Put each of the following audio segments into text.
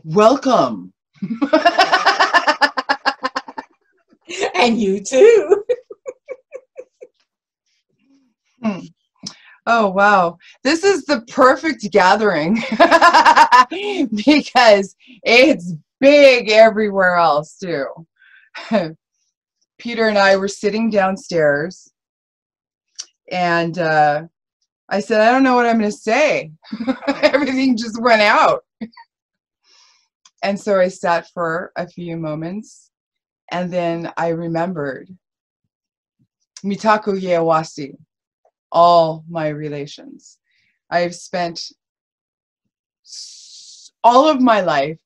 welcome. And you too. Oh, wow. This is the perfect gathering because it's big everywhere else too. Peter and I were sitting downstairs and I said, I don't know what I'm going to say. Everything just went out. And so I sat for a few moments and then I remembered Mitaku Yeawasi, all my relations. I've spent all of my life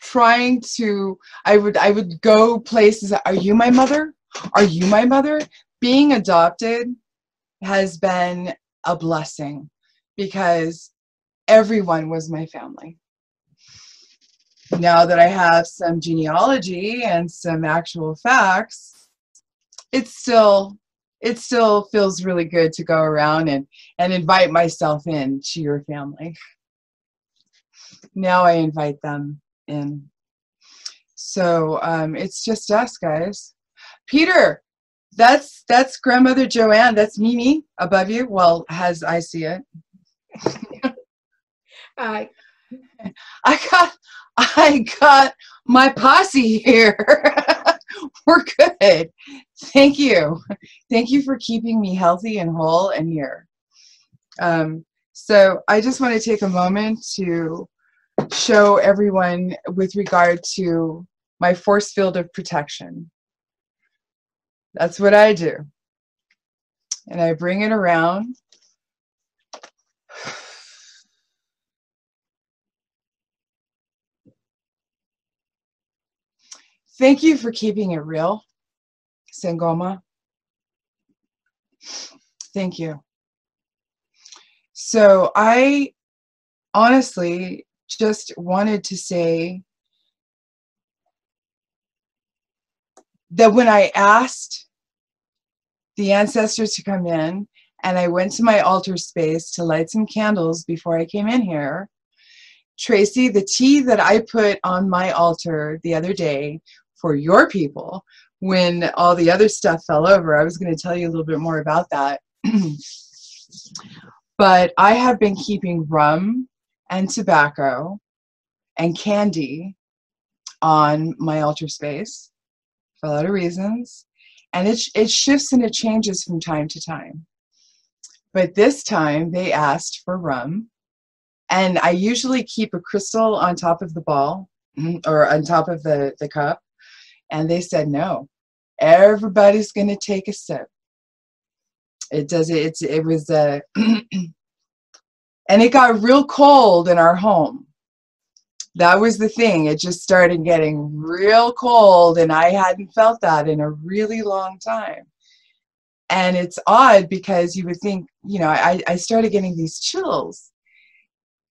trying to, I would go places. Are you my mother? Are you my mother? Being adopted has been a blessing because everyone was my family. Now that I have some genealogy and some actual facts, it still feels really good to go around and invite myself in to your family. Now I invite them in. So it's just us, guys. Peter, that's Grandmother Joanne. That's Mimi above you. Well, as I see it. Hi. I got my posse here. We're good. Thank you. Thank you for keeping me healthy and whole and here. So I just want to take a moment to show everyone with regard to my force field of protection. That's what I do. And I bring it around. Thank you for keeping it real, Sangoma. Thank you. So I honestly just wanted to say that when I asked the ancestors to come in and I went to my altar space to light some candles before I came in here, Tracy, the tea that I put on my altar the other day for your people, when all the other stuff fell over, I was going to tell you a little bit more about that. But I have been keeping rum and tobacco and candy on my altar space for a lot of reasons. And it shifts and it changes from time to time. But this time they asked for rum. And I usually keep a crystal on top of the ball or on top of the cup. And they said, no, everybody's going to take a sip. It was and it got real cold in our home. That was the thing. It just started getting real cold and I hadn't felt that in a really long time. And it's odd because you would think, you know, I started getting these chills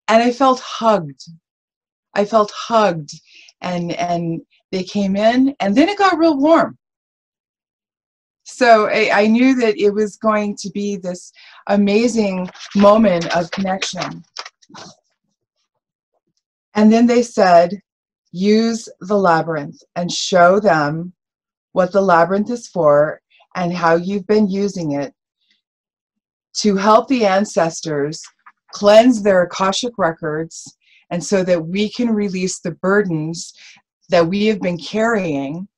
and I felt hugged. I felt hugged and they came in and then it got real warm. So I knew that it was going to be this amazing moment of connection. And then they said, use the labyrinth and show them what the labyrinth is for and how you've been using it to help the ancestors cleanse their Akashic records and so that we can release the burdens that we have been carrying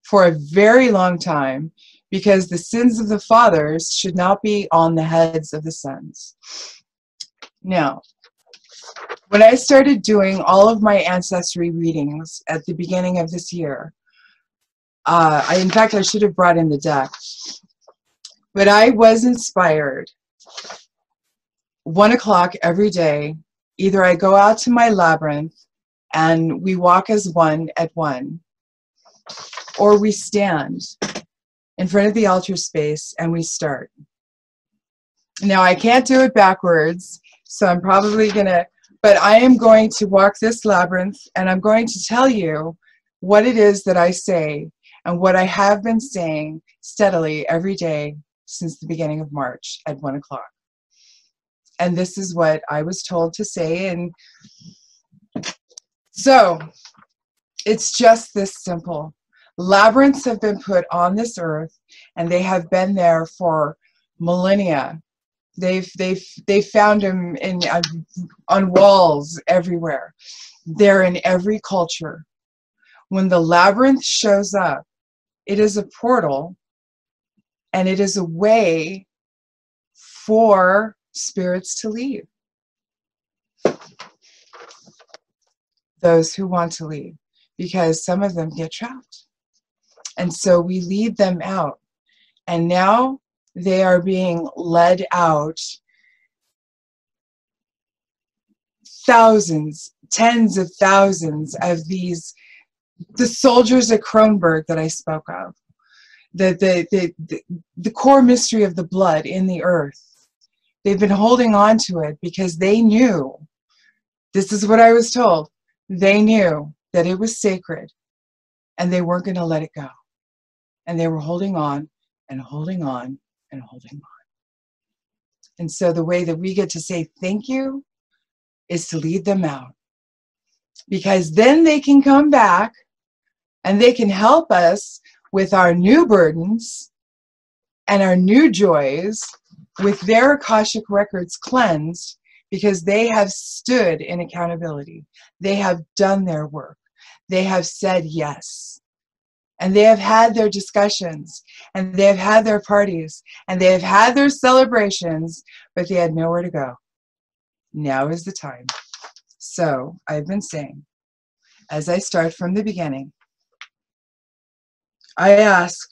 for a very long time, because the sins of the fathers should not be on the heads of the sons. Now, when I started doing all of my ancestry readings at the beginning of this year, in fact, I should have brought in the deck, but I was inspired. 1 o'clock every day, either I go out to my labyrinth and we walk as one at one, or we stand in front of the altar space and we start. Now, I can't do it backwards, so I'm probably gonna, but I am going to walk this labyrinth and I'm going to tell you what it is that I say and what I have been saying steadily every day since the beginning of March at 1 o'clock. And this is what I was told to say, and So it's just this simple. Labyrinths have been put on this earth, and they have been there for millennia. They've found them on walls everywhere. They're in every culture. When the labyrinth shows up, it is a portal, and it is a way for spirits to leave. Those who want to leave, because some of them get trapped. And so we lead them out. And now they are being led out. Thousands, tens of thousands of these, the soldiers at Kronberg that I spoke of, the core mystery of the blood in the earth. They've been holding on to it because they knew, this is what I was told, they knew that it was sacred and they weren't going to let it go. And they were holding on and holding on and holding on. And so the way that we get to say thank you is to lead them out. Because then they can come back and they can help us with our new burdens and our new joys, with their Akashic records cleansed, because they have stood in accountability. They have done their work. They have said yes. And they have had their discussions, and they have had their parties, and they have had their celebrations, but they had nowhere to go. Now is the time. So I've been saying, as I start from the beginning, I ask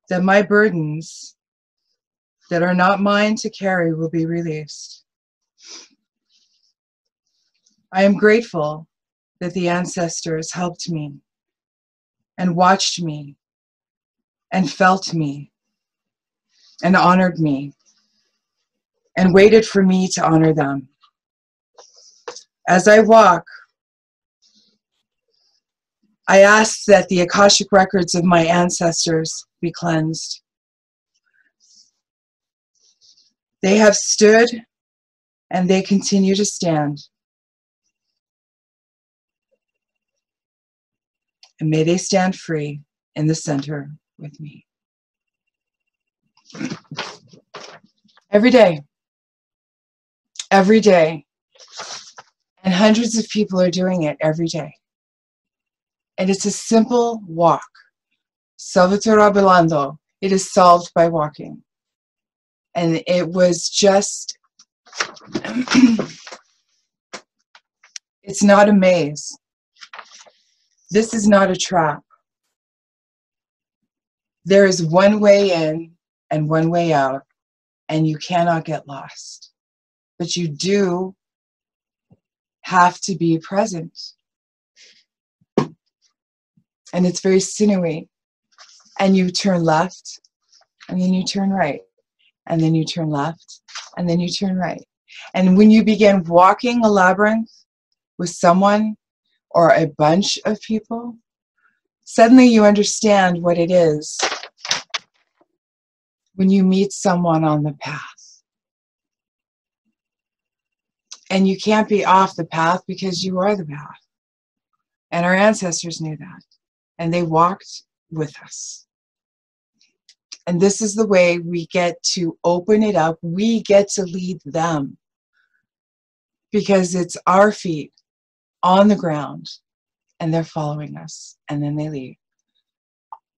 that my burdens that are not mine to carry will be released. I am grateful that the ancestors helped me and watched me and felt me and honored me and waited for me to honor them. As I walk, I ask that the Akashic records of my ancestors be cleansed. They have stood and they continue to stand. And may they stand free in the center with me. Every day. Every day. And hundreds of people are doing it every day. And it's a simple walk. Salvatore Abbelando. It is solved by walking. And it was just, it's not a maze. This is not a trap. There is one way in and one way out, and you cannot get lost. But you do have to be present. And it's very sinewy. And you turn left, and then you turn right. And then you turn left, and then you turn right. And when you begin walking a labyrinth with someone or a bunch of people, suddenly you understand what it is when you meet someone on the path. And you can't be off the path because you are the path. And our ancestors knew that. And they walked with us. And this is the way we get to open it up. We get to lead them. Because it's our feet on the ground. And they're following us. And then they leave.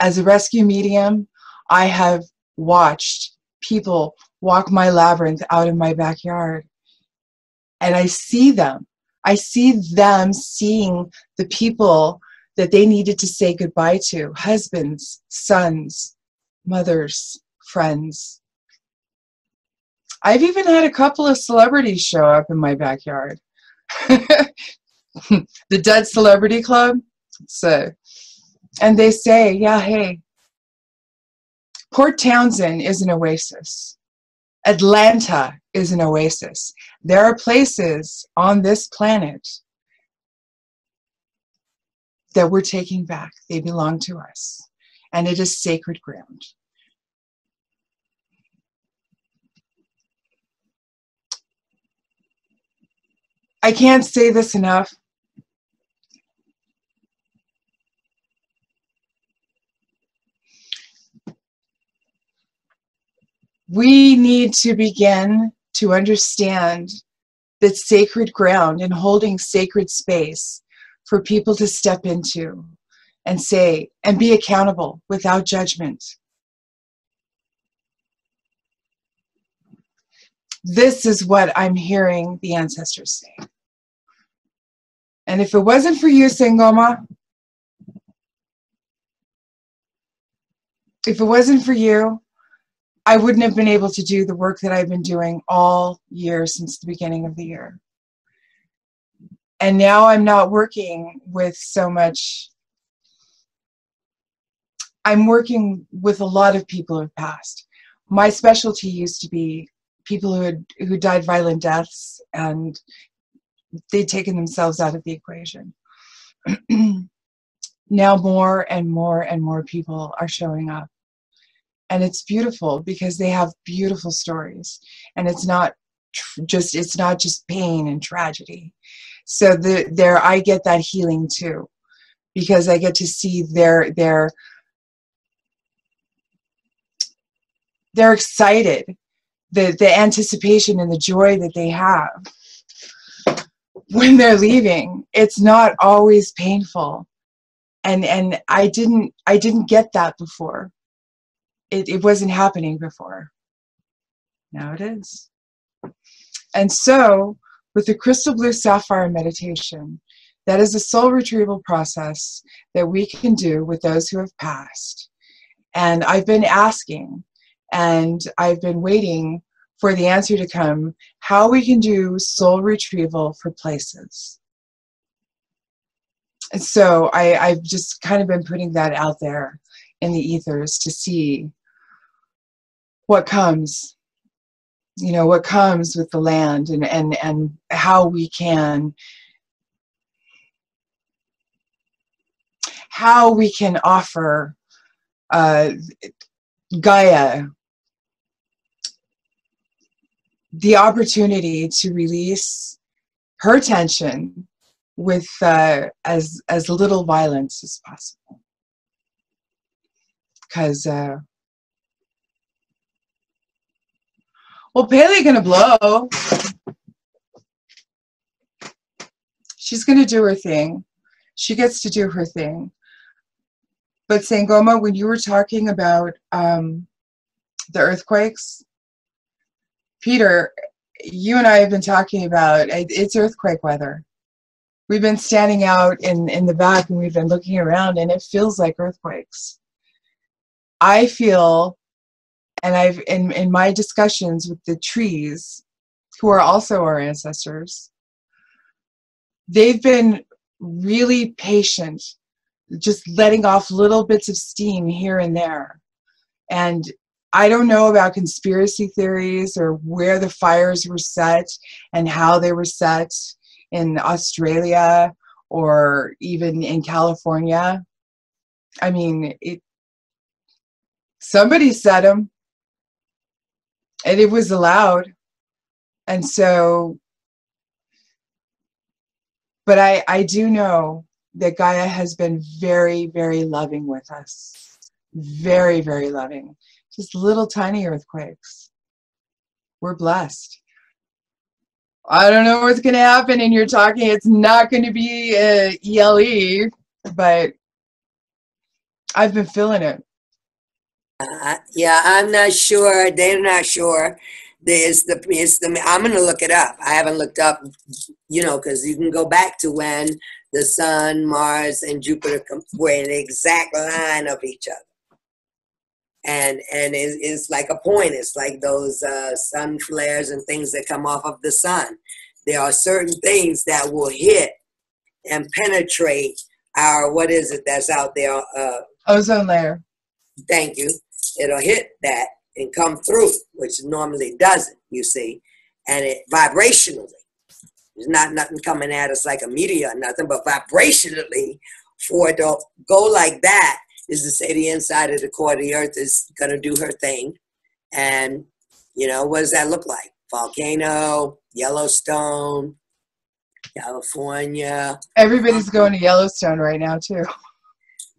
As a rescue medium, I have watched people walk my labyrinth out in my backyard. And I see them. I see them seeing the people that they needed to say goodbye to. Husbands, sons, mothers, friends. I've even had a couple of celebrities show up in my backyard. The Dead Celebrity Club. So, and they say, yeah, hey, Port Townsend is an oasis. Atlanta is an oasis. There are places on this planet that we're taking back. They belong to us. And it is sacred ground. I can't say this enough. We need to begin to understand that sacred ground and holding sacred space for people to step into and say and be accountable without judgment. This is what I'm hearing the ancestors say. And if it wasn't for you, Sangoma, if it wasn't for you, I wouldn't have been able to do the work that I've been doing all year since the beginning of the year. And now I'm not working with so much. I'm working with a lot of people who have passed. My specialty used to be people who died violent deaths, and they'd taken themselves out of the equation. Now more and more and more people are showing up. And it's beautiful because they have beautiful stories. And it's not just pain and tragedy. So there I get that healing too, because I get to see they're excited, the anticipation and the joy that they have when they're leaving. It's not always painful. And I didn't get that before. It wasn't happening before. Now it is. And so, with the crystal blue sapphire meditation, that is a soul retrieval process that we can do with those who have passed. And I've been asking, and I've been waiting for the answer to come, how we can do soul retrieval for places. And so I've just kind of been putting that out there in the ethers to see what comes, what comes with the land, and how we can offer Gaia the opportunity to release her tension with as little violence as possible. Because Pele gonna blow. She's gonna do her thing. She gets to do her thing. But Sangoma, when you were talking about the earthquakes, Peter, you and I have been talking about it's earthquake weather. We've been standing out in the back and we've been looking around, and it feels like earthquakes. I feel, and I've in my discussions with the trees, who are also our ancestors, they've been really patient, just letting off little bits of steam here and there. And I don't know about conspiracy theories or where the fires were set and how they were set in Australia or even in California. I mean, somebody set them, and it was allowed. And so, but I do know that Gaia has been very, very loving with us. Very, very loving. Just little tiny earthquakes. We're blessed. I don't know what's going to happen, and you're talking, it's not going to be ELE, but I've been feeling it. Yeah, I'm not sure. They're not sure. I'm going to look it up. I haven't looked up, because you can go back to when the Sun, Mars, and Jupiter were in the exact line of each other. And it's like a point. It's like those sun flares and things that come off of the sun. There are certain things that will hit and penetrate our, what is it that's out there? Ozone layer. Thank you. It'll hit that and come through, which normally doesn't, you see. And it vibrationally, there's not nothing coming at us like a meteor or nothing, but vibrationally, for it to go like that, is to say the inside of the core of the earth is going to do her thing. And, what does that look like? Volcano, Yellowstone, California. Everybody's going to Yellowstone right now, too.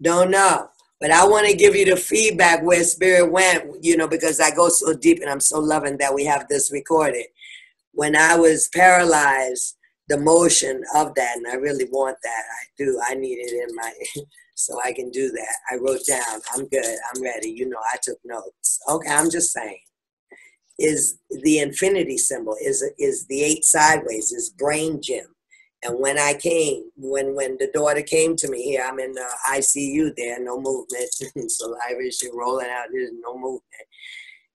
Don't know. But I want to give you the feedback where spirit went, you know, because I go so deep and I'm so loving that we have this recorded. When I was paralyzed, the motion of that, and I really want that. I do. I need it in my, so I can do that. I wrote down, I'm good, I'm ready. You know, I took notes. Okay, I'm just saying. Is the infinity symbol, is the 8 sideways, is brain gym. And when I came, when the daughter came to me here, I'm in the ICU there, no movement. So she's rolling out, there's no movement.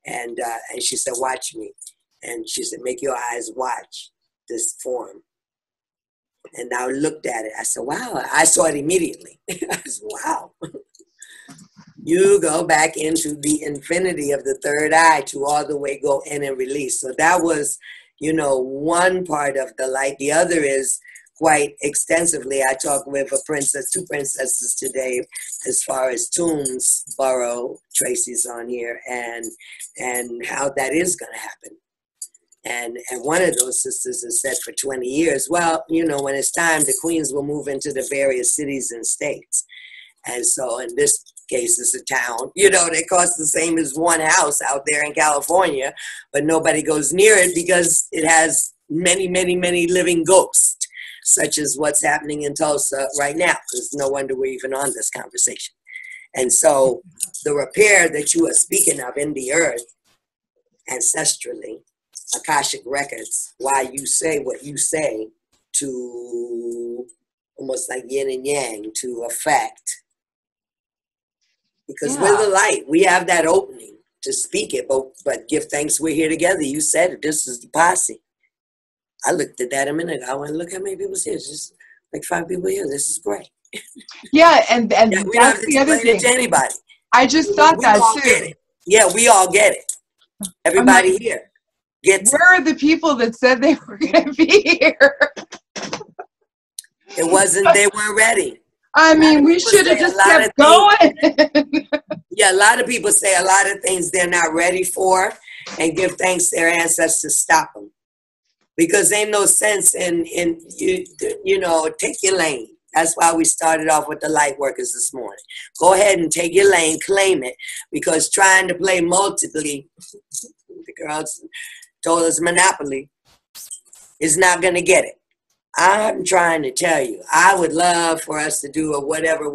And she said, watch me. And she said, make your eyes watch this form. And I looked at it. I said, wow. I saw it immediately. I said, wow. You go back into the infinity of the third eye to all the way go in and release. So that was, you know, one part of the light. The other is quite extensively. I talked with a princess, 2 princesses today, as far as Tombsboro, Tracy's on here, and how that is going to happen. And one of those sisters has said for 20 years, well, you know, when it's time, the queens will move into the various cities and states. And so in this case, it's a town, you know, that costs the same as one house out there in California, but nobody goes near it because it has many, many, many living ghosts, such as what's happening in Tulsa right now, because no wonder we're even on this conversation. And so the repair that you are speaking of in the earth, ancestrally, Akashic records, why you say what you say, to almost like yin and yang, to affect. Because we're the light. We have that opening to speak it, but give thanks we're here together. You said it. This is the posse. I looked at that a minute ago. I went, look how many people's here. It's just like 5 people here. This is great. Yeah, and Yeah, we don't have to that's the other explain it thing. to anybody. I just thought We that all too. get it. Yeah, we all get it. Everybody here gets it. Where are the people that said they were going to be here? It wasn't, they weren't ready. I mean, we should have just kept going. Yeah, a lot of people say a lot of things they're not ready for, and give thanks their ancestors stop them. Because ain't no sense in you know, take your lane. That's why we started off with the light workers this morning. Go ahead and take your lane, claim it, because trying to play multiply, the girls told us Monopoly, is not going to get it. I'm trying to tell you, I would love for us to do a whatever,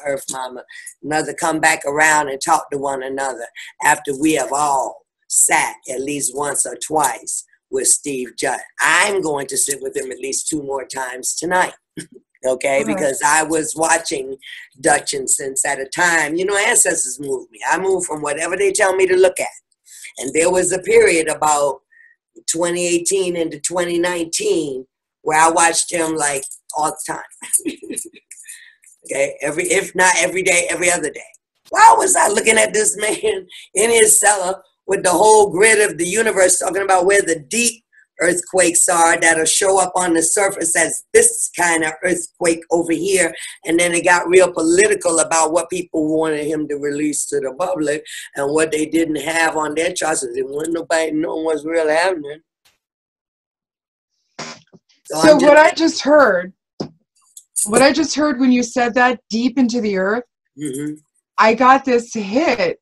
Earth Mama, another come back around and talk to one another after we have all sat at least once or twice with Steve Judd. I'm going to sit with him at least 2 more times tonight, okay? Because I was watching Dutch and since at a time, you know, ancestors move me. I move from whatever they tell me to look at. And there was a period about 2018 into 2019 where I watched him like all the time. Okay, if not every day, every other day. Why was I looking at this man in his cellar with the whole grid of the universe talking about where the deep earthquakes are that'll show up on the surface as this kind of earthquake over here, and then it got real political about what people wanted him to release to the public and what they didn't have on their charts. They wanted nobody knowing what's really happening. So what I just heard when you said that, deep into the earth, I got this hit.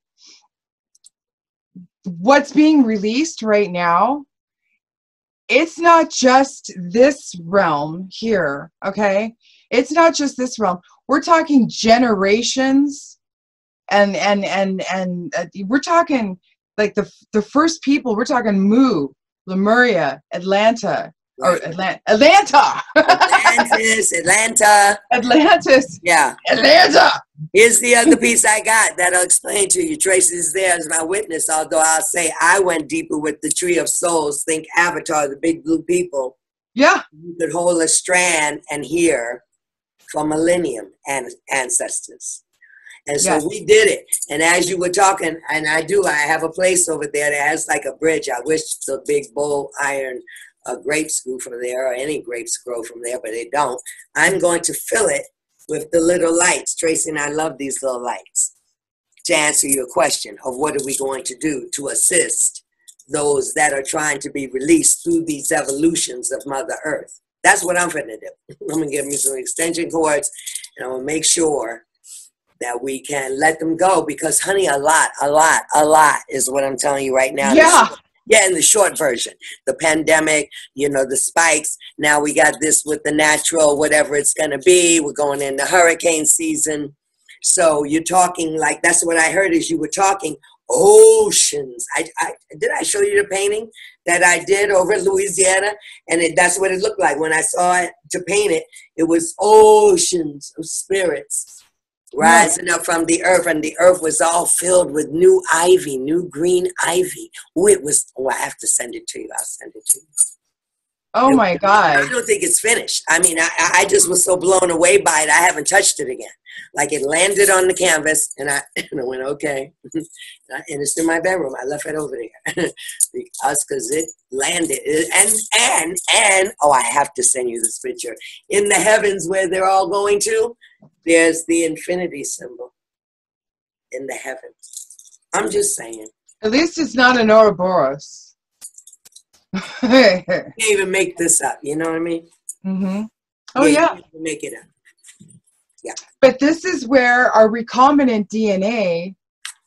What's being released right now, it's not just this realm here, okay? It's not just this realm. We're talking generations, and we're talking like the first people. We're talking Mu, Lemuria, Atlanta. Or Atlanta. Atlantis. Yeah. Atlanta. Here's the other piece I got that I'll explain to you. Tracy's there as my witness, although I'll say I went deeper with the Tree of Souls. Think Avatar, the big blue people. Yeah. You could hold a strand and hear for millennium ancestors. And so we did it. And as you were talking, and I have a place over there that has like a bridge. I wish the big bull iron grapes grew from there, or any grapes grow from there, but they don't. I'm going to fill it with the little lights. Tracy and I love these little lights. To answer your question of what are we going to do to assist those that are trying to be released through these evolutions of Mother Earth. That's what I'm finna do. I'm gonna give me some extension cords, and I'm gonna make sure that we can let them go, because honey, a lot is what I'm telling you right now. Yeah. Yeah, in the short version, the pandemic, the spikes. Now we got this with the natural, whatever it's going to be. We're going into hurricane season. So you're talking like, that's what I heard as you were talking, oceans. Did I show you the painting that I did over in Louisiana? And that's what it looked like when I saw it to paint it. It was oceans of spirits rising up from the earth, and the earth was all filled with new ivy, new green ivy. I have to send it to you. I'll send it to you. Oh my God. I don't think it's finished. I mean, I just was so blown away by it. I haven't touched it again. Like, it landed on the canvas, and I went, okay. And it's in my bedroom. I left it over there because it landed. And I have to send you this picture. In the heavens where they're all going to, there's the infinity symbol in the heavens. I'm just saying. At least it's not an Ouroboros. You can't even make this up. You know what I mean? Mm-hmm. Oh, yeah. You can't even make it up. Yeah. But this is where our recombinant DNA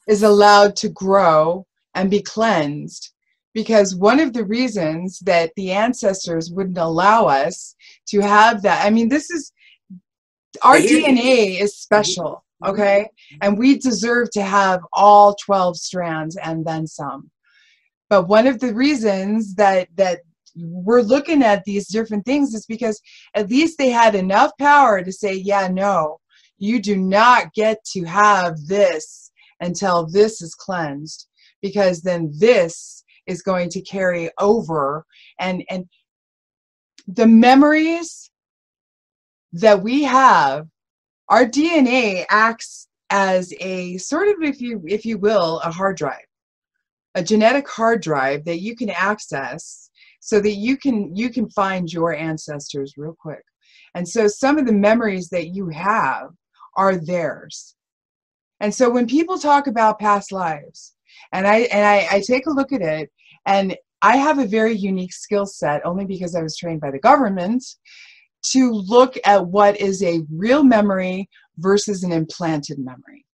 is allowed to grow and be cleansed. Because one of the reasons that the ancestors wouldn't allow us to have that, I mean, our DNA is special, okay? And we deserve to have all 12 strands and then some. But one of the reasons that we're looking at these different things is because at least they had enough power to say, yeah, no, you do not get to have this until this is cleansed, because then this is going to carry over. And the memories that we have, our DNA acts as a sort of, if you will, a hard drive, a genetic hard drive that you can access so that you can find your ancestors real quick. And so some of the memories that you have are theirs. And so when people talk about past lives, and I take a look at it, and I have a very unique skill set, only because I was trained by the government, to look at what is a real memory versus an implanted memory.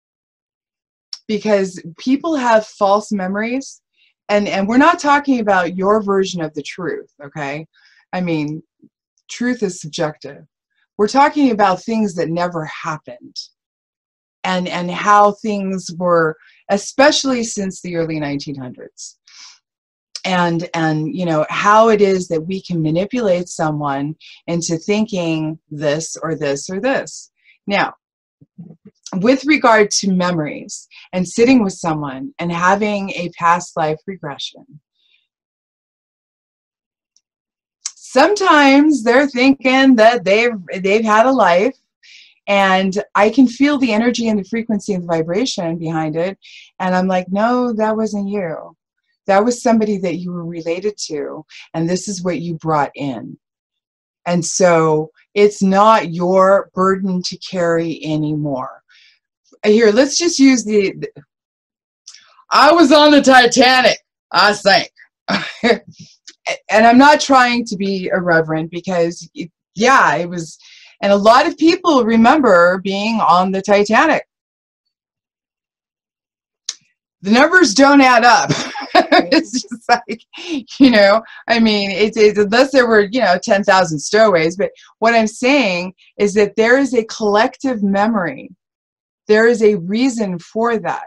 Because people have false memories, and we're not talking about your version of the truth, okay? I mean, truth is subjective. We're talking about things that never happened, and how things were, especially since the early 1900s. And how it is that we can manipulate someone into thinking this or this or this. Now, with regard to memories and sitting with someone and having a past life regression, sometimes they're thinking that they've had a life, and I can feel the energy and the frequency and the vibration behind it, and I'm like, no, that wasn't you. That was somebody that you were related to, and this is what you brought in. And so it's not your burden to carry anymore. Here, let's just use I was on the Titanic. I sank. And I'm not trying to be irreverent, because, yeah, it was, and a lot of people remember being on the Titanic. The numbers don't add up. It's just like, I mean, it's unless there were, 10,000 stowaways. But what I'm saying is that there is a collective memory. There is a reason for that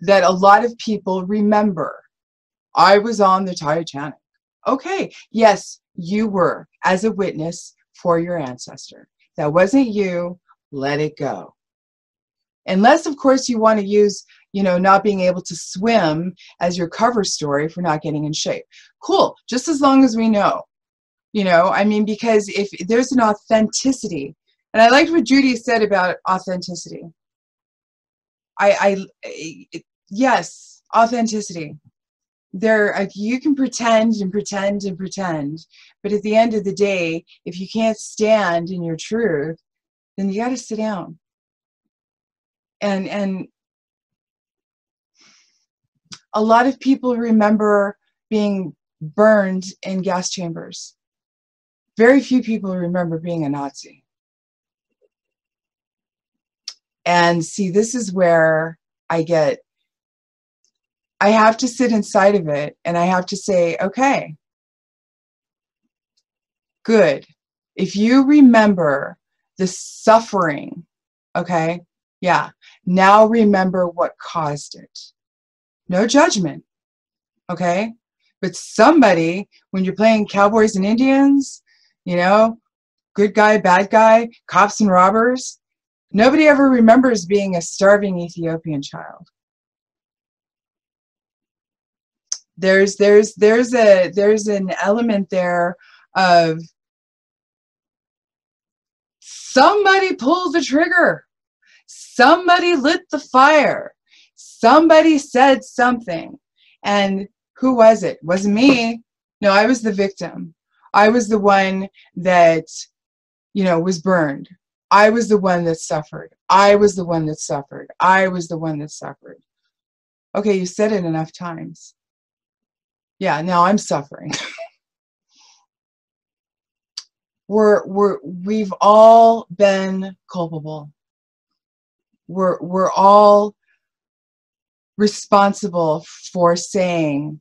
a lot of people remember. I was on the Titanic. Okay, yes, you were, as a witness for your ancestor. That wasn't you. Let it go. Unless, of course, you want to use, not being able to swim as your cover story for not getting in shape. Cool, just as long as we know. I mean, because if there's an authenticity, and I liked what Judy said about authenticity. Yes, authenticity. You can pretend and pretend and pretend, but at the end of the day, if you can't stand in your truth, then you got to sit down. And a lot of people remember being burned in gas chambers. very few people remember being a Nazi. And see, this is where I have to sit inside of it and I have to say, okay, good. If you remember the suffering, okay, yeah, now remember what caused it. No judgment, okay? But somebody, when you're playing cowboys and Indians, you know, good guy, bad guy, cops and robbers, nobody ever remembers being a starving Ethiopian child. There's an element there of somebody pulled the trigger. Somebody lit the fire. Somebody said something. And who was it? It wasn't me. No, I was the victim. I was the one that, you know, was burned. I was the one that suffered. I was the one that suffered. I was the one that suffered. Okay, you said it enough times. Yeah, now I'm suffering. We've all been culpable. We're all responsible for saying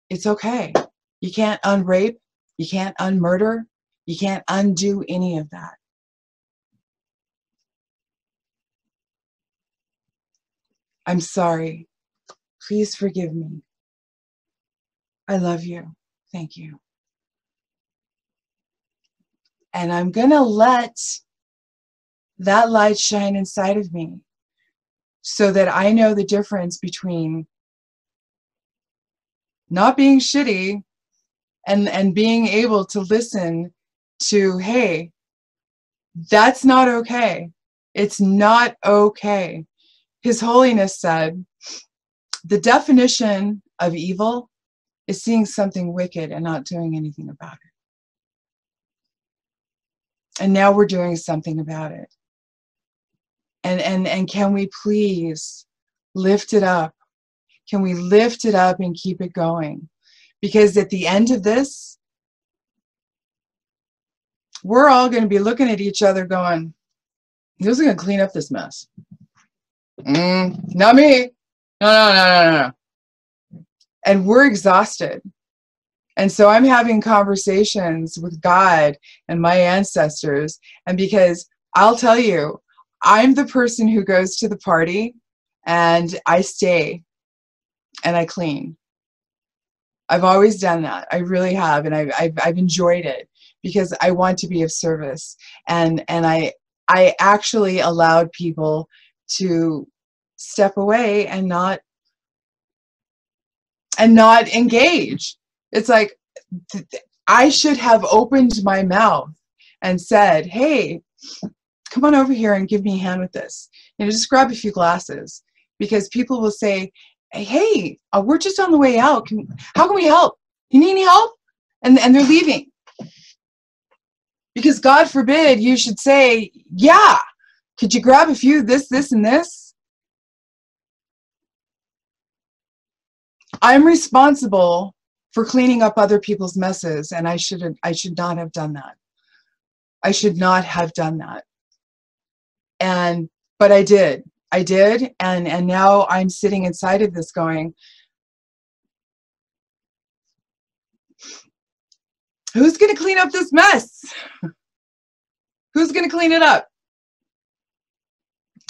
it's okay. You can't unrape, you can't unmurder, you can't undo any of that. I'm sorry. Please forgive me. I love you. Thank you. And I'm going to let that light shine inside of me so that I know the difference between not being shitty and being able to listen to, hey, that's not okay. It's not okay. His Holiness said, the definition of evil is seeing something wicked and not doing anything about it. And now we're doing something about it. And can we please lift it up? Can we lift it up and keep it going? Because at the end of this, we're all going to be looking at each other going, who's going to clean up this mess? Not me. No. And we're exhausted. And so I'm having conversations with God and my ancestors. And because I'll tell you, I'm the person who goes to the party and I stay and I clean. I've always done that. I really have. And I've enjoyed it because I want to be of service. And I actually allowed people to step away and not engage. It's like, I should have opened my mouth and said, hey, come on over here and give me a hand with this. You know, just grab a few glasses, because people will say, hey, we're just on the way out. How can we help? You need any help? And they're leaving. Because God forbid you should say, yeah, could you grab a few this, and this? I'm responsible for cleaning up other people's messes, and I should not have done that. I should not have done that. But I did, and now I'm sitting inside of this going, who's going to clean up this mess? Who's going to clean it up?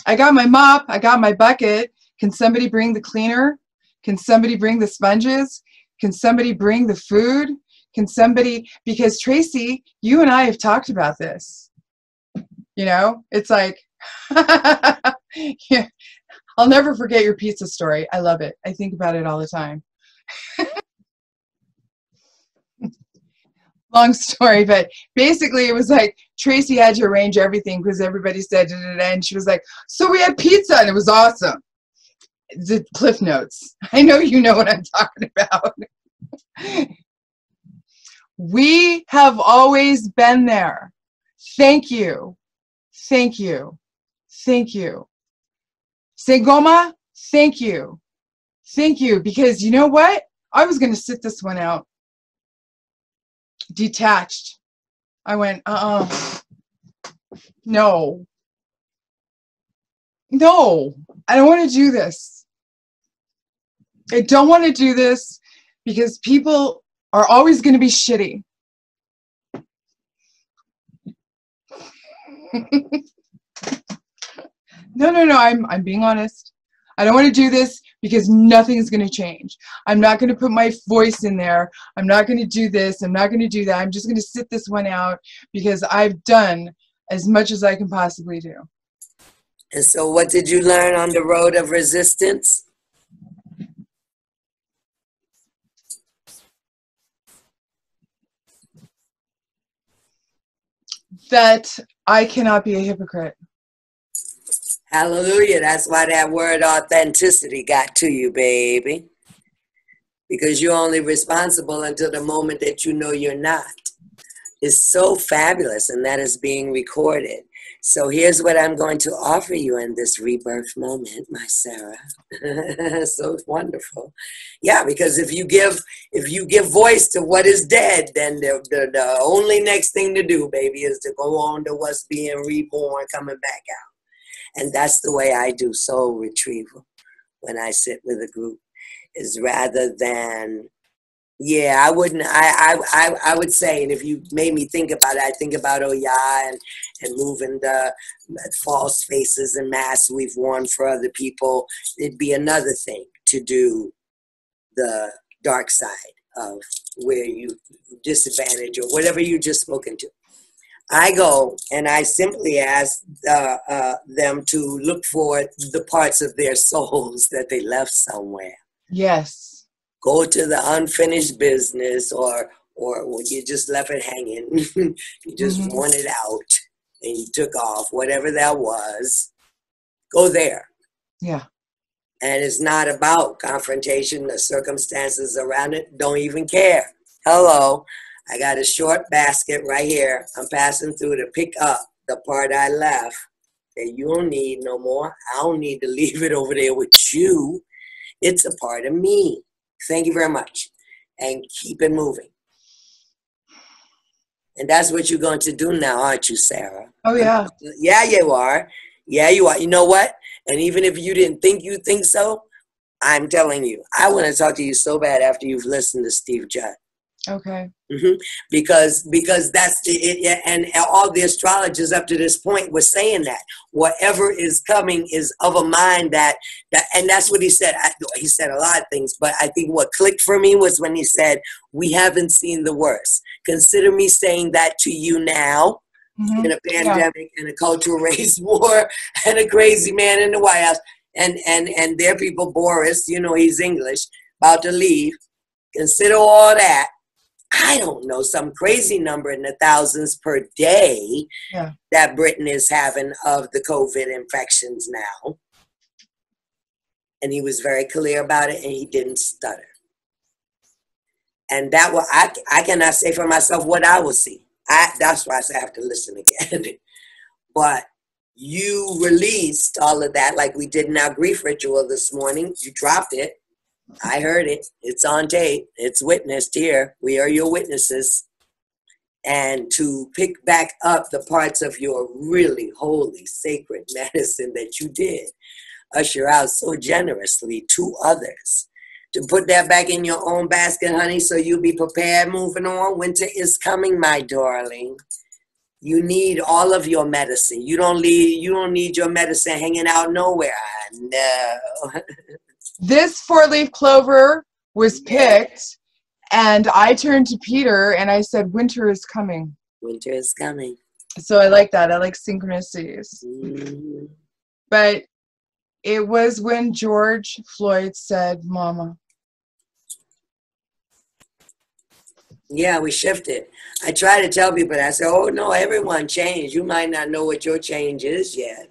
I got my mop, I got my bucket. Can somebody bring the cleaner? Can somebody bring the sponges? Can somebody bring the food? Can somebody, because Tracy, you and I have talked about this. You know, it's like, yeah, I'll never forget your pizza story. I love it. I think about it all the time. Long story, but basically it was like Tracy had to arrange everything because everybody said, and she was like, so we had pizza and it was awesome. The Cliff Notes. I know you know what I'm talking about. We have always been there. Thank you. Thank you. Thank you. Sangoma, thank you. Thank you. Because you know what? I was going to sit this one out. Detached. I went, no, no, I don't want to do this. I don't want to do this because people are always going to be shitty. No, I'm being honest. I don't want to do this because nothing's going to change. I'm not going to put my voice in there. I'm not going to do this. I'm not going to do that. I'm just going to sit this one out because I've done as much as I can possibly do. And so what did you learn on the road of resistance? That I cannot be a hypocrite. Hallelujah. That's why that word authenticity got to you, baby. Because you're only responsible until the moment that you know you're not. It's so fabulous, and that is being recorded. So here's what I'm going to offer you in this rebirth moment, my Sarah. So wonderful. Yeah, because if you give voice to what is dead, then the only next thing to do, baby, is to go on to what's being reborn, coming back out. And that's the way I do soul retrieval when I sit with a group, is rather than, yeah, I wouldn't, I would say, and if you made me think about it, I think about Oya and moving the false faces and masks we've worn for other people. It'd be another thing to do the dark side of where you disadvantage or whatever you just spoken to. I go and I simply ask them to look for the parts of their souls that they left somewhere. Yes. Go to the unfinished business or you just left it hanging. You just wanted out and you took off, whatever that was. Go there. Yeah. And it's not about confrontation. The circumstances around it don't even care. Hello. I got a short basket right here. I'm passing through to pick up the part I left that you don't need no more. I don't need to leave it over there with you. It's a part of me. Thank you very much. And keep it moving. And that's what you're going to do now, aren't you, Sarah? Oh, yeah. Yeah, you are. Yeah, you are. You know what? And even if you didn't think you think so, I'm telling you, I want to talk to you so bad after you've listened to Steve Judd. Okay. Because that's it, and all the astrologers up to this point were saying that whatever is coming is of a mind that and that's what he said. He said a lot of things, but I think what clicked for me was when he said, "We haven't seen the worst." Consider me saying that to you now, in a pandemic and a cultural race war and a crazy man in the White House and their people, Boris, you know he's English, about to leave. Consider all that. I don't know, some crazy number in the thousands per day that Britain is having of the COVID infections now. And he was very clear about it and he didn't stutter. And that I cannot say for myself what I will see. That's why I say I have to listen again. But you released all of that like we did in our grief ritual this morning. You dropped it. I heard it. It's on tape. It's witnessed here. We are your witnesses. And to pick back up the parts of your really holy, sacred medicine that you did usher out so generously to others. To put that back in your own basket, honey, so you'll be prepared moving on. Winter is coming, my darling. You need all of your medicine. You don't need your medicine hanging out nowhere. No. This 4-leaf clover was picked, and I turned to Peter and I said, "Winter is coming." Winter is coming. So I like that. I like synchronicities. But it was when George Floyd said, "Mama." Yeah, we shifted. I try to tell people, I say, oh, no, everyone changed. You might not know what your change is yet.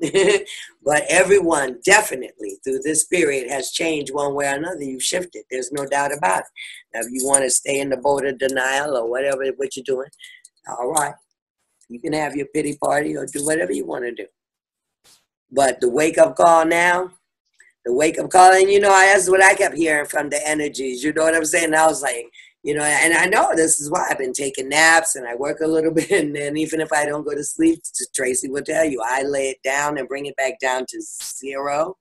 But everyone definitely through this period has changed one way or another. You shifted. There's no doubt about it. Now, if you want to stay in the boat of denial or whatever, what you're doing, all right. You can have your pity party or do whatever you want to do. But the wake-up call now, the wake-up call, and that's what I kept hearing from the energies. You know what I'm saying? I was like, You know, and I know this is why I've been taking naps and I work a little bit. And then even if I don't go to sleep, Tracy will tell you, I lay it down and bring it back down to 0.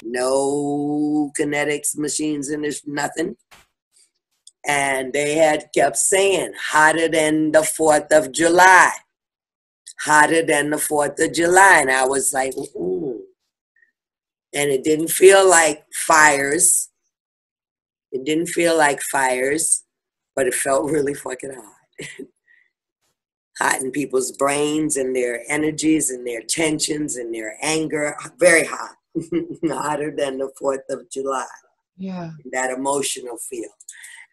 No kinetics machines in this, nothing. And they had kept saying, hotter than the 4th of July. Hotter than the 4th of July. And I was like, ooh. And it didn't feel like fires. It didn't feel like fires, but it felt really fucking hot. Hot in people's brains and their energies and their tensions and their anger. Very hot. Hotter than the 4th of July. Yeah. That emotional feel.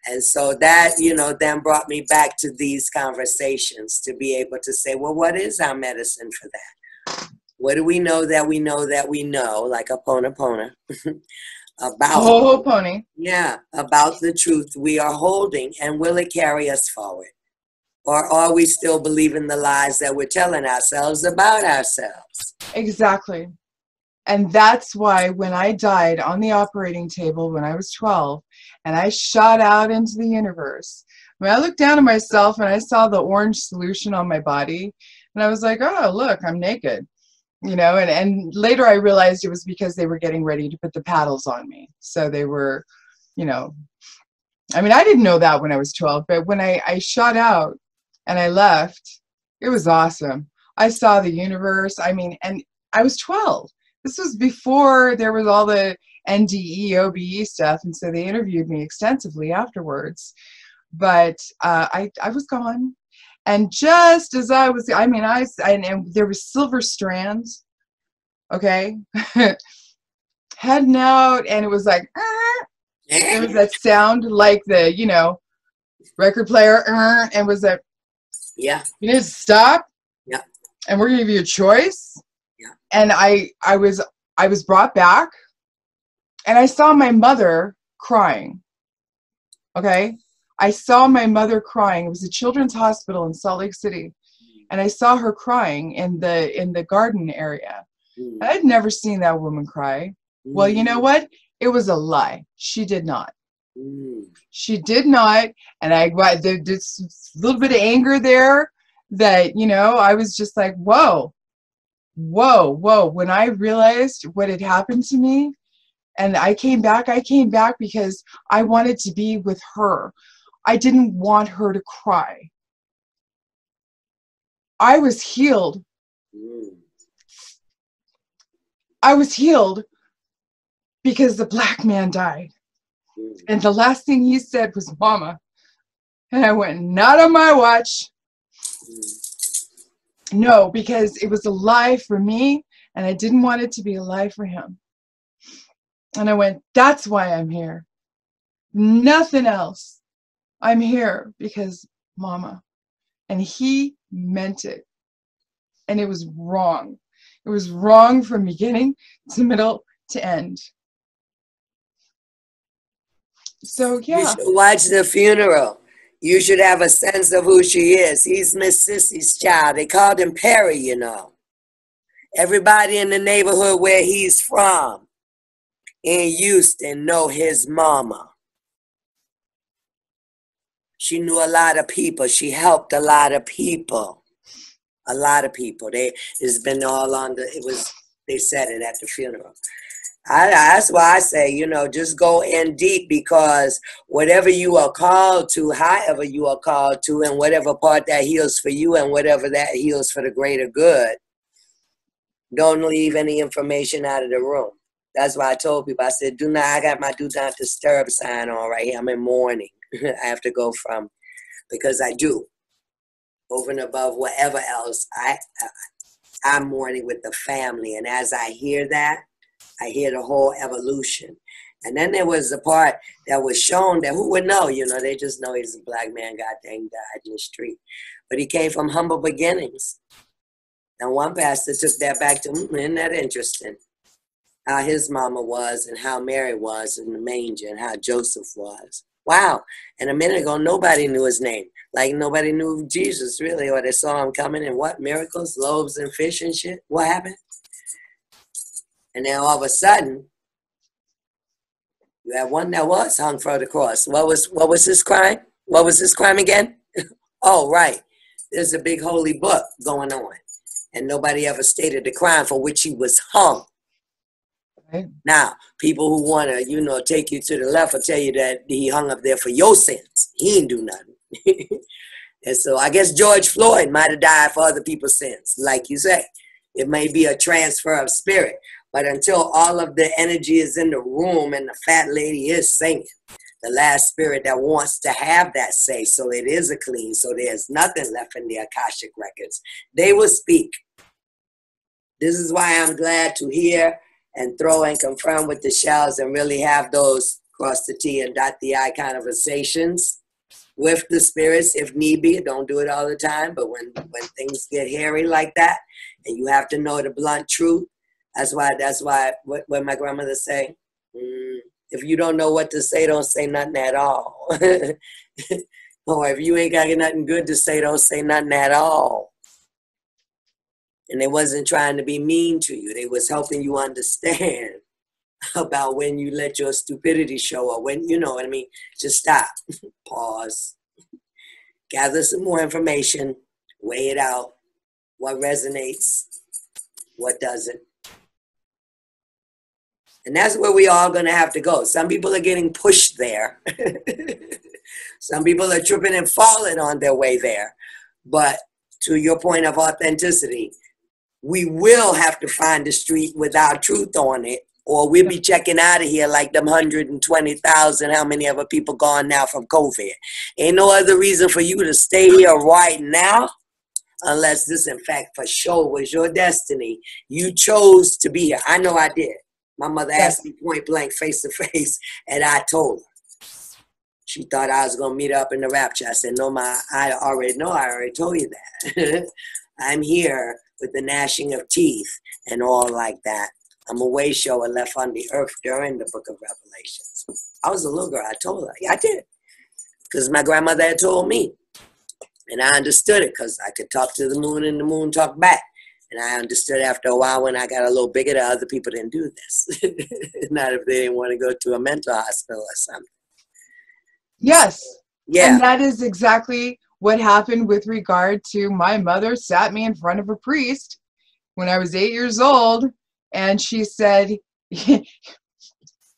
And so that, you know, then brought me back to these conversations to be able to say, well, what is our medicine for that? What do we know that we know that we know, like a pona, about, oh, pony. Yeah, about the truth we are holding, and will it carry us forward? Or are we still believing the lies that we're telling ourselves about ourselves? Exactly. And that's why when I died on the operating table when I was 12 and I shot out into the universe, I looked down at myself and I saw the orange solution on my body and I was like, oh, look, I'm naked. You know, and later I realized it was because they were getting ready to put the paddles on me. So they were, you know, I mean, I didn't know that when I was 12, but when I shot out and I left, it was awesome. I saw the universe. I mean, and I was 12. This was before there was all the NDE, OBE stuff. And so they interviewed me extensively afterwards. But I was gone. And just as I was, I mean, and there was silver strands, okay, heading out, and it was like, there was that sound like the, you know, record player, and was that, yeah, you need to stop, yeah, and we're gonna give you a choice, yeah, and I was brought back, and I saw my mother crying, okay. I saw my mother crying. It was a children's hospital in Salt Lake City. And I saw her crying in the garden area. And I'd never seen that woman cry. Well, you know what? It was a lie. She did not. She did not. And there's a little bit of anger there that, you know, I was just like, whoa, whoa, whoa. When I realized what had happened to me and I came back because I wanted to be with her. I didn't want her to cry. I was healed. I was healed because the black man died. And the last thing he said was, Mama. And I went, not on my watch. No, because it was a lie for me, and I didn't want it to be a lie for him. And I went, that's why I'm here. Nothing else. I'm here because Mama. And he meant it. And it was wrong. It was wrong from beginning to middle to end. So, yeah. You should watch the funeral. You should have a sense of who she is. He's Miss Sissy's child. They called him Perry, you know. Everybody in the neighborhood where he's from in Houston know his mama. She knew a lot of people. She helped a lot of people. A lot of people. It's been all on they said it at the funeral. That's why I say, you know, just go in deep, because whatever you are called to, however you are called to, and whatever part that heals for you and whatever that heals for the greater good, don't leave any information out of the room. That's why I told people, I said, I got my do not disturb sign on right here. I'm in mourning. I have to go from, because I do, over and above whatever else, I'm mourning with the family. And as I hear that, I hear the whole evolution. And then there was the part that was shown that who would know, you know, they just know he's a black man, God dang, died in the street. But he came from humble beginnings. And one pastor took that back to, isn't that interesting? How his mama was and how Mary was in the manger and how Joseph was. Wow. And a minute ago, nobody knew his name. Like nobody knew Jesus, really, or they saw him coming and what? Miracles, loaves and fish and shit. What happened? And then all of a sudden, you had one that was hung for the cross. What was his crime? What was this crime again? Oh, right. There's a big holy book going on. And nobody ever stated the crime for which he was hung. Right. Now, people who want to, you know, take you to the left will tell you that he hung up there for your sins. He didn't do nothing. And so I guess George Floyd might have died for other people's sins. Like you say, it may be a transfer of spirit. But until all of the energy is in the room and the fat lady is singing, the last spirit that wants to have that say, so it is a clean, so there's nothing left in the Akashic records, they will speak. This is why I'm glad to hear and throw and confirm with the shells and really have those cross the T and dot the I conversations with the spirits if need be. Don't do it all the time, but when things get hairy like that, and you have to know the blunt truth, that's why what my grandmother say, if you don't know what to say, don't say nothing at all. Or if you ain't got nothing good to say, don't say nothing at all. And they wasn't trying to be mean to you. They was helping you understand about when you let your stupidity show, or when, you know what I mean? Just stop, pause, gather some more information, weigh it out, what resonates, what doesn't. And that's where we all going to have to go. Some people are getting pushed there. Some people are tripping and falling on their way there. But to your point of authenticity, we will have to find a street without truth on it, or we'll be checking out of here like them 120,000, how many other people gone now from COVID. Ain't no other reason for you to stay here right now, unless this, in fact, for sure was your destiny. You chose to be here. I know I did. My mother asked me point blank, face to face, and I told her. She thought I was going to meet up in the rapture. I said, no, Ma, I already know. I already told you that. I'm here with the gnashing of teeth and all like that. I'm a way shower left on the earth during the book of Revelations. I was a little girl. I told her. Yeah, I did. Because my grandmother had told me. And I understood it because I could talk to the moon and the moon talked back. And I understood after a while when I got a little bigger that other people didn't do this. Not if they didn't want to go to a mental hospital or something. Yes. Yeah. And that is exactly what happened with regard to my mother sat me in front of a priest when I was 8 years old. And she said,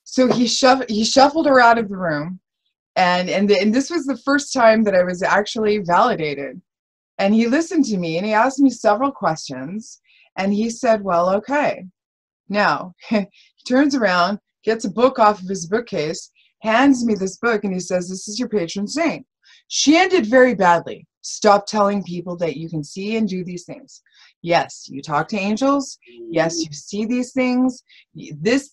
so he shuffled her out of the room. And this was the first time that I was actually validated. And he listened to me and he asked me several questions. And he said, well, okay. Now, he turns around, gets a book off of his bookcase, hands me this book, and he says, this is your patron saint. She ended very badly. Stop telling people that you can see and do these things. Yes, you talk to angels. Yes, you see these things. This.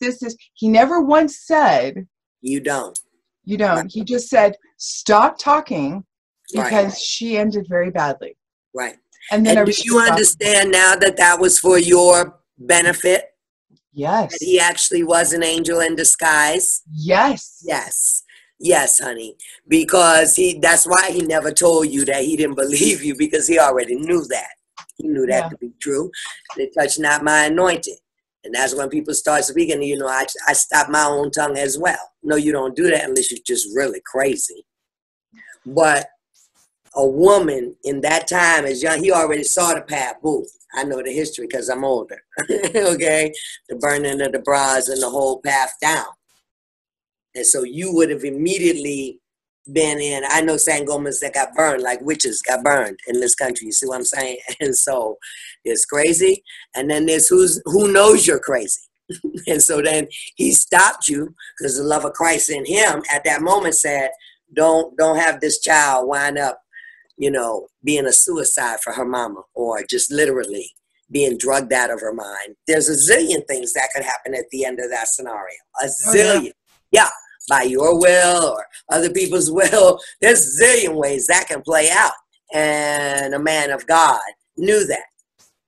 He never once said, you don't. He just said, stop talking, because she ended very badly. Right. And then do you understand now that that was for your benefit? Yes. That he actually was an angel in disguise? Yes. Yes. Yes, honey. Because that's why he never told you that he didn't believe you, because he already knew that. He knew that to be true. They touch not my anointed. And that's when people start speaking, you know, I stop my own tongue as well. No, you don't do that unless you're just really crazy. But a woman in that time is young. He already saw the path. Boo. I know the history because I'm older. Okay? The burning of the bras and the whole path down. And so you would have immediately been in, I know Sangomas that got burned, like witches got burned in this country. You see what I'm saying? And so it's crazy. And then there's who knows you're crazy. And so then he stopped you because the love of Christ in him at that moment said, don't have this child wind up, you know, being a suicide for her mama, or just literally being drugged out of her mind. There's a zillion things that could happen at the end of that scenario. A zillion. Yeah. By your will or other people's will. There's a zillion ways that can play out. And a man of God knew that.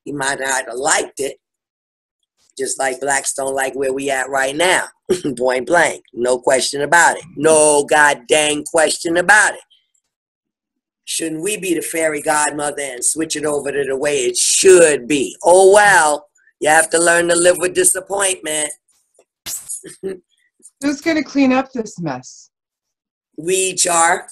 He might not have liked it, just like blacks don't like where we at right now. Point blank. No question about it. No goddamn question about it. Shouldn't we be the fairy godmother and switch it over to the way it should be? Oh, well, you have to learn to live with disappointment. Who's going to clean up this mess? We each are.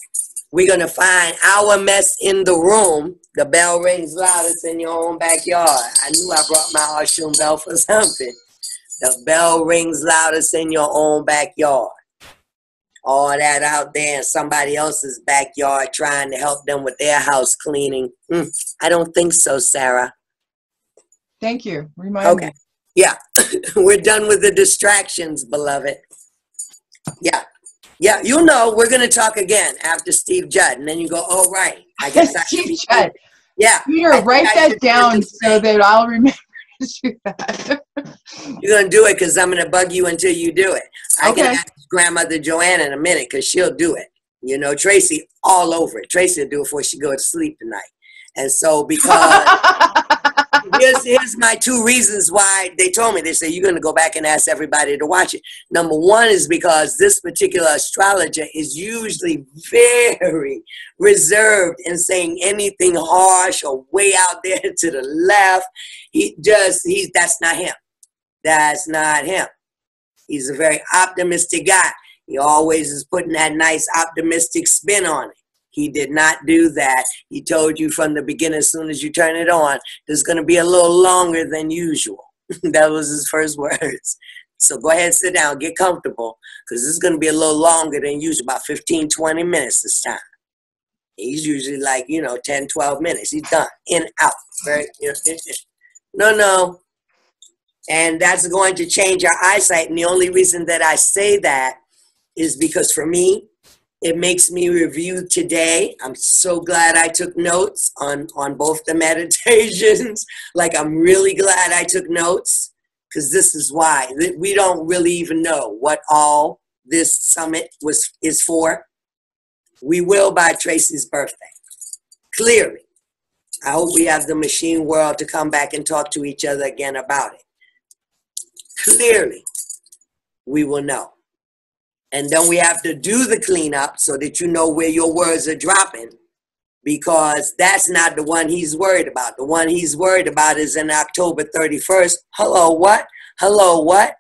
We're going to find our mess in the room. The bell rings loudest in your own backyard. I knew I brought my Oshun bell for something. The bell rings loudest in your own backyard. All that out there in somebody else's backyard trying to help them with their house cleaning. I don't think so, Sarah. Thank you. Remind me. Yeah. We're done with the distractions, beloved. Yeah. Yeah, you know, we're going to talk again after Steve Judd. And then you go, oh, right. I guess I should Steve Judd. Yeah. Peter, write that down so that I'll remember to do that. You're going to do it because I'm going to bug you until you do it. I Okay. can ask Grandmother Joanna in a minute because she'll do it. You know, Tracy, all over it. Tracy will do it before she goes to sleep tonight. And so because here's my 2 reasons why they told me. They said, you're going to go back and ask everybody to watch it. Number 1 is because this particular astrologer is usually very reserved in saying anything harsh or way out there to the left. That's not him. That's not him. He's a very optimistic guy. He always is putting that nice optimistic spin on it. He did not do that. He told you from the beginning, as soon as you turn it on, it's going to be a little longer than usual. That was his first words. So go ahead and sit down, get comfortable, because this is going to be a little longer than usual, about 15, 20 minutes this time. He's usually like, 10, 12 minutes. He's done, in, out. Very, No. And that's going to change our eyesight. And the only reason that I say that is because for me, it makes me review today. I'm so glad I took notes on both the meditations. Like, I'm really glad I took notes, because this is why. We don't really even know what all this summit is for. We will by Tracy's birthday. Clearly. I hope we have the machine world to come back and talk to each other again about it. Clearly, we will know. And then we have to do the cleanup so that you know where your words are dropping, because that's not the one he's worried about. The one he's worried about is in October 31st. Hello, what? Hello, what?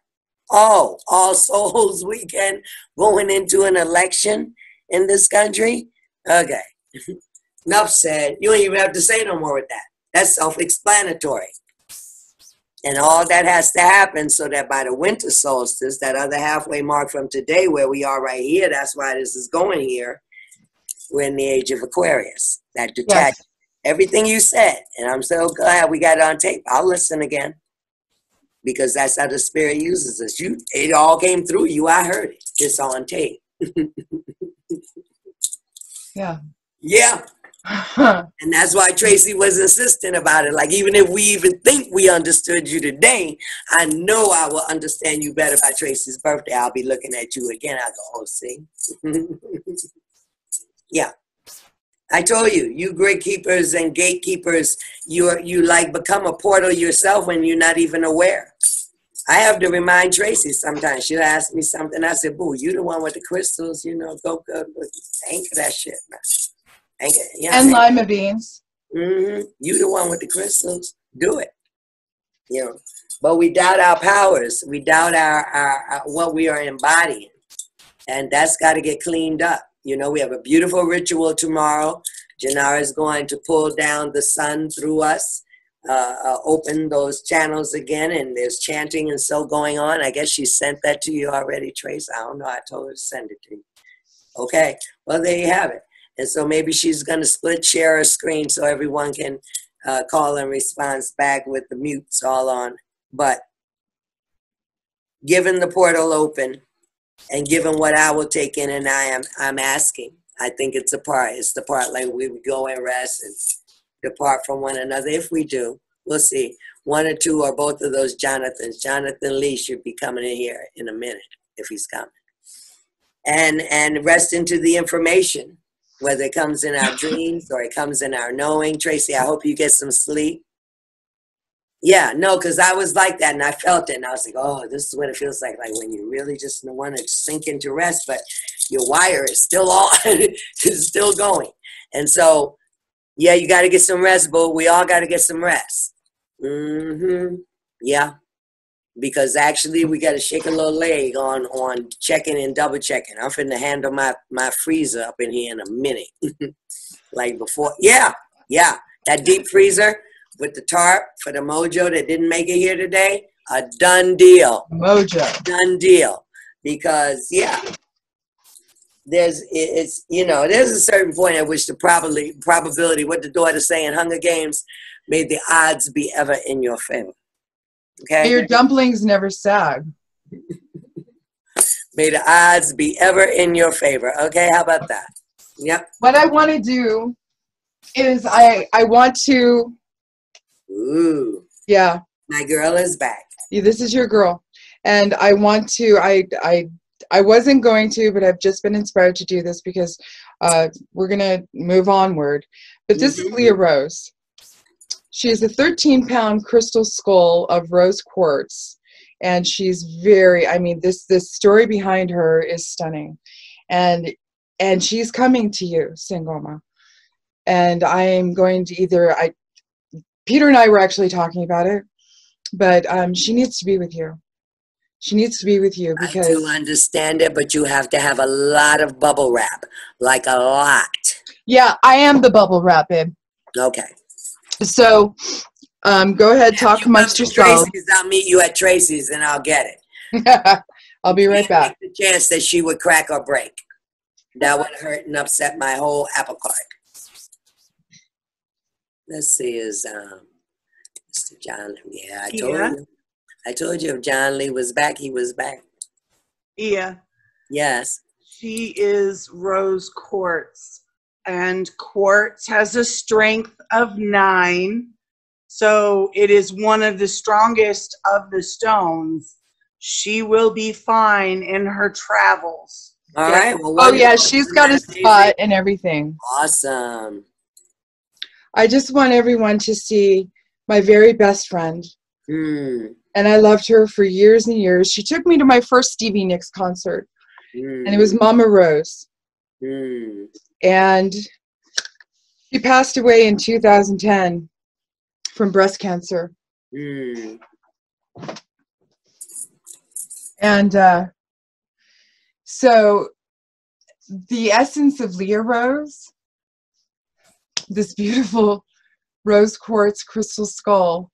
Oh, All Souls Weekend, going into an election in this country? Okay. Enough said. You don't even have to say no more with that. That's self-explanatory. And all that has to happen so that by the winter solstice, that other halfway mark from today where we are right here, that's why this is going here, we're in the age of Aquarius. That detached everything you said. And I'm so glad we got it on tape. I'll listen again, because that's how the Spirit uses us. It all came through you. I heard it. It's on tape. Yeah. Yeah. And that's why Tracy was insistent about it. Like, even if we even think we understood you today, I know I will understand you better by Tracy's birthday. I'll be looking at you again. I go, oh, see? Yeah. I told you, you grid keepers and gatekeepers, you like become a portal yourself when you're not even aware. I have to remind Tracy sometimes. She'll ask me something. I said, boo, you the one with the crystals, go anchor that shit, man. And lima beans. Mm-hmm. You the one with the crystals. Do it. But we doubt our powers. We doubt our what we are embodying. And that's got to get cleaned up. We have a beautiful ritual tomorrow. Janara is going to pull down the sun through us, open those channels again, and there's chanting and so going on. I guess she sent that to you already, Trace. I don't know. I told her to send it to you. Okay. Well, there you have it. And so maybe she's going to share her screen so everyone can call and respond back with the mutes all on. But given the portal open and given what I will take in and I'm asking, I think it's the part like we would go and rest and depart from one another. If we do, we'll see. 1 or 2 or both of those Jonathans. Jonathan Lee should be coming in here in a minute if he's coming. And rest into the information, whether it comes in our dreams or it comes in our knowing. Tracy, I hope you get some sleep. Yeah, no, because I was like that and I felt it. And I was like, oh, this is what it feels like when you really just want to sink into rest, but your wire is still on. It's still going. And so, yeah, you got to get some rest, boo. We all got to get some rest. Mm-hmm. Yeah. because actually we got to shake a little leg on checking and double checking. I'm finna handle my freezer up in here in a minute. Like before. Yeah. That deep freezer with the tarp for the mojo that didn't make it here today, a done deal. Mojo. Done deal. Because, yeah, there's a certain point at which the probability, what the daughter say in Hunger Games, may the odds be ever in your favor. Okay? Your dumplings never sag. May the odds be ever in your favor. Okay, how about that? Yep. What I want to do is I want to. Ooh. Yeah. My girl is back. Yeah, this is your girl. And I want to, I wasn't going to, but I've just been inspired to do this because we're going to move onward. But this is Leah Rose. She is a 13-pound crystal skull of rose quartz. And she's very, I mean, this story behind her is stunning. And she's coming to you, Sangoma. And I am going to Peter and I were actually talking about it, but she needs to be with you. She needs to be with you because... I do understand it, but you have to have a lot of bubble wrap, like a lot. Yeah, I am the bubble wrap, babe. Okay. So, go ahead, talk amongst yourselves. I'll meet you at Tracy's and I'll get it. I'll be right back. The chance that she would crack or break. That would hurt and upset my whole apple cart. Let's see, is Mr. John? Yeah, I told you if John Lee was back, he was back. Yeah. Yes. She is rose quartz, and quartz has a strength of 9, so it is one of the strongest of the stones. She will be fine in her travels. All right. Well, oh yeah, she's got a spot and everything. Awesome. I just want everyone to see my very best friend. And I loved her for years and years. She took me to my first Stevie Nicks concert. And it was Mama Rose. And she passed away in 2010 from breast cancer. And so the essence of Leah Rose, this beautiful rose quartz crystal skull,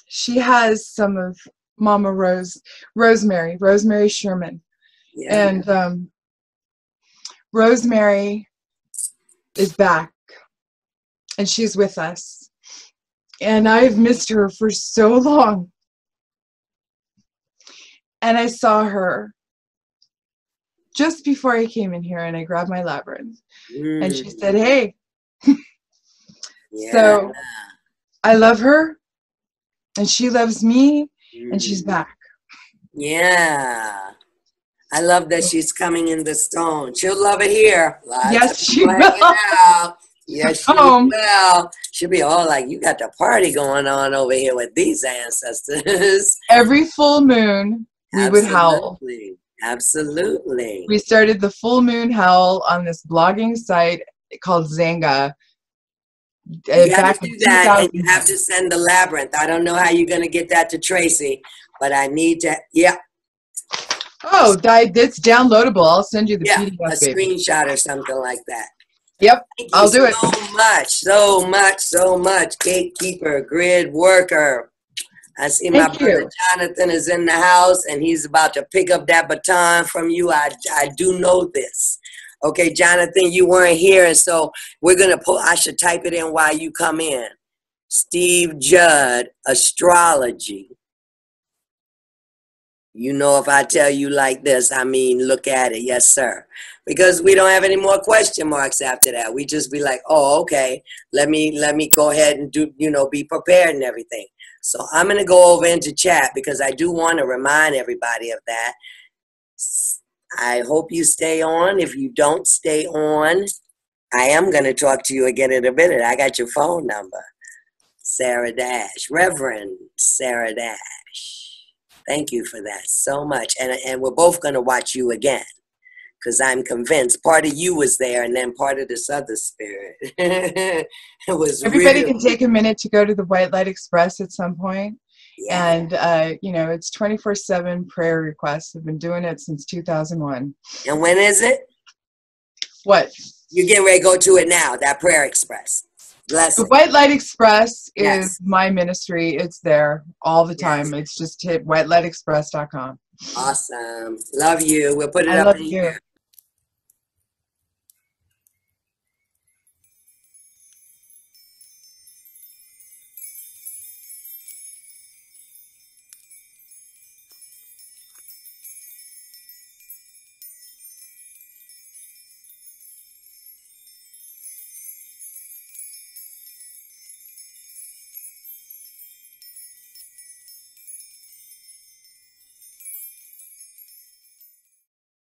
she has some of Mama Rosemary Sherman. Yeah. And Rosemary is back and she's with us. And I've missed her for so long. And I saw her just before I came in here and I grabbed my labyrinth. And she said, hey. Yeah. So I love her and she loves me and she's back. Yeah. I love that she's coming in the stone. She'll love it here. Yes, she will. Yes, she will. She'll be all like, you got the party going on over here with these ancestors. Every full moon, we would howl. Absolutely. We started the full moon howl on this blogging site called Zanga. You have to do that, and you have to send the labyrinth. I don't know how you're going to get that to Tracy, but I need to, Oh, it's downloadable. I'll send you the PDF. A screenshot or something like that. Yep, I'll do it. So much. Gatekeeper, grid worker. I see my brother Jonathan is in the house, and he's about to pick up that baton from you. I do know this. Okay, Jonathan, you weren't here, and so we're going to I should type it in while you come in. Steve Judd, astrology. You know, if I tell you like this, I mean, look at it. Yes, sir. Because we don't have any more question marks after that. We just be like, oh, okay, let me go ahead and do, be prepared and everything. So I'm going to go over into chat because I do want to remind everybody of that. I hope you stay on. If you don't stay on, I am going to talk to you again in a minute. I got your phone number. Sarah Dash, Reverend Sarah Dash. Thank you for that so much. And we're both going to watch you again because I'm convinced part of you was there and then part of this other spirit. It was Everybody can take a minute to go to the White Light Express at some point Yeah. And, you know, it's 24/7 prayer requests. I've been doing it since 2001. And when is it? What? You're getting ready to go to it now, that Prayer Express. Bless The it. White Light Express Yes. is my ministry. It's there all the time. Yes. It's just hit whitelightexpress.com. Awesome. Love you. We'll put it I up love in you. here.